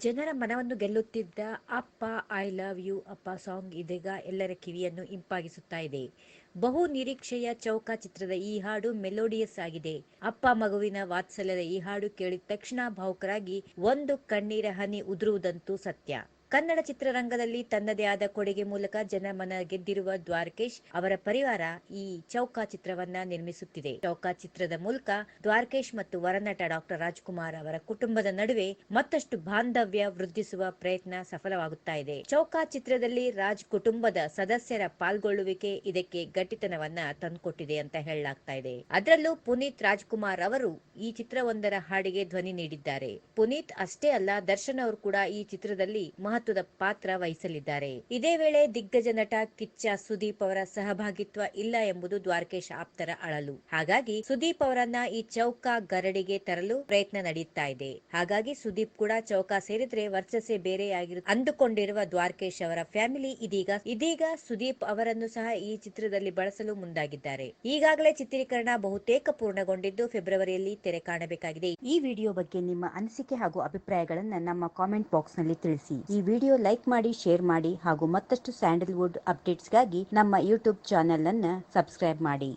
ಜನರ ಮನವನ್ನು ಗೆಲ್ಲುತ್ತಿದ್ದ ಅಪ್ಪ ಐ ಲವ್ ಯು ಅಪ್ಪ ಸಾಂಗ್ ಇದೀಗ ಎಲ್ಲರ ಕಿವಿಯನ್ನು ಇಂಪಾಗಿಸುತ್ತಾ ಇದೆ. ಬಹು ನಿರೀಕ್ಷೆಯ ಚೌಕ ಚಿತ್ರದ ಈ ಹಾಡು ಮೆಲೋಡಿಯಸ್ ಆಗಿದೆ. ಅಪ್ಪ ಮಗುವಿನ ವಾತ್ಸಲ್ಯದ ಈ ಹಾಡು ಕೇಳಿದ ತಕ್ಷಣ ಭಾವುಕರಾಗಿ ಒಂದು ಕಣ್ಣೀರ ಹನಿ ಉದುರುವುದಂತೂ ಸತ್ಯ. ಕನ್ನಡ ಚಿತ್ರರಂಗದಲ್ಲಿ ತನ್ನದೇ ಆದ ಕೊಡುಗೆ ಮೂಲಕ ಜನಮನ ಗೆದ್ದಿರುವ ದ್ವಾರಕೀಶ್ ಅವರ ಪರಿವಾರ ಈ ಚೌಕ ಚಿತ್ರವನ್ನ ನಿರ್ಮಿಸುತ್ತಿದೆ. ಚೌಕ ಚಿತ್ರದ ಮೂಲಕ ದ್ವಾರಕೀಶ್ ಮತ್ತು ವರನಟ ಡಾಕ್ಟರ್ ರಾಜ್ಕುಮಾರ್ ಅವರ ಕುಟುಂಬದ ನಡುವೆ ಮತ್ತಷ್ಟು ಬಾಂಧವ್ಯ ವೃದ್ಧಿಸುವ ಪ್ರಯತ್ನ ಸಫಲವಾಗುತ್ತಾ ಇದೆ. ಚೌಕ ಚಿತ್ರದಲ್ಲಿ ರಾಜ್ ಕುಟುಂಬದ ಸದಸ್ಯರ ಪಾಲ್ಗೊಳ್ಳುವಿಕೆ ಇದಕ್ಕೆ ಗಟ್ಟಿತನವನ್ನ ತಂದುಕೊಟ್ಟಿದೆ ಅಂತ ಹೇಳಲಾಗ್ತಾ ಇದೆ. ಅದರಲ್ಲೂ ಪುನೀತ್ ರಾಜ್ಕುಮಾರ್ ಅವರು ಈ ಚಿತ್ರವೊಂದರ ಹಾಡಿಗೆ ಧ್ವನಿ ನೀಡಿದ್ದಾರೆ. ಪುನೀತ್ ಅಷ್ಟೇ ಅಲ್ಲ, ದರ್ಶನ್ ಅವರು ಕೂಡ ಈ ಚಿತ್ರದಲ್ಲಿ ಮಹತ್ವದ ಪಾತ್ರ ವಹಿಸಲಿದ್ದಾರೆ. ಇದೇ ವೇಳೆ ದಿಗ್ಗಜ ನಟ ಕಿಚ್ಚ ಸುದೀಪ್ ಅವರ ಸಹಭಾಗಿತ್ವ ಇಲ್ಲ ಎಂಬುದು ದ್ವಾರಕೀಶ್ ಆಪ್ತರ ಅಳಲು. ಹಾಗಾಗಿ ಸುದೀಪ್ ಅವರನ್ನ ಈ ಚೌಕ ಗರಡಿಗೆ ತರಲು ಪ್ರಯತ್ನ ನಡೆಯುತ್ತಾ ಇದೆ. ಹಾಗಾಗಿ ಸುದೀಪ್ ಕೂಡ ಚೌಕ ಸೇರಿದ್ರೆ ವರ್ಚಸ್ಸೇ ಬೇರೆಯಾಗಿರು ಅಂದುಕೊಂಡಿರುವ ದ್ವಾರಕೀಶ್ ಅವರ ಫ್ಯಾಮಿಲಿ ಇದೀಗ ಸುದೀಪ್ ಅವರನ್ನು ಸಹ ಈ ಚಿತ್ರದಲ್ಲಿ ಬಳಸಲು ಮುಂದಾಗಿದ್ದಾರೆ. ಈಗಾಗಲೇ ಚಿತ್ರೀಕರಣ ಬಹುತೇಕ ಪೂರ್ಣಗೊಂಡಿದ್ದು ಫೆಬ್ರವರಿಯಲ್ಲಿ ತೆರೆ ಕಾಣಬೇಕಾಗಿದೆ. ಈ ವಿಡಿಯೋ ಬಗ್ಗೆ ನಿಮ್ಮ ಅನಿಸಿಕೆ ಹಾಗೂ ಅಭಿಪ್ರಾಯಗಳನ್ನ ನಮ್ಮ ಕಾಮೆಂಟ್ ಬಾಕ್ಸ್ ನಲ್ಲಿ ತಿಳಿಸಿ. ಈ ವಿಡಿಯೋ ಲೈಕ್ ಮಾಡಿ, ಶೇರ್ ಮಾಡಿ ಹಾಗೂ ಮತ್ತಷ್ಟು ಸ್ಯಾಂಡಲ್ವುಡ್ ಅಪ್ಡೇಟ್ಸ್ಗಾಗಿ ನಮ್ಮ ಯೂಟ್ಯೂಬ್ ಚಾನೆಲ್ ಅನ್ನು ಸಬ್ಸ್ಕ್ರೈಬ್ ಮಾಡಿ.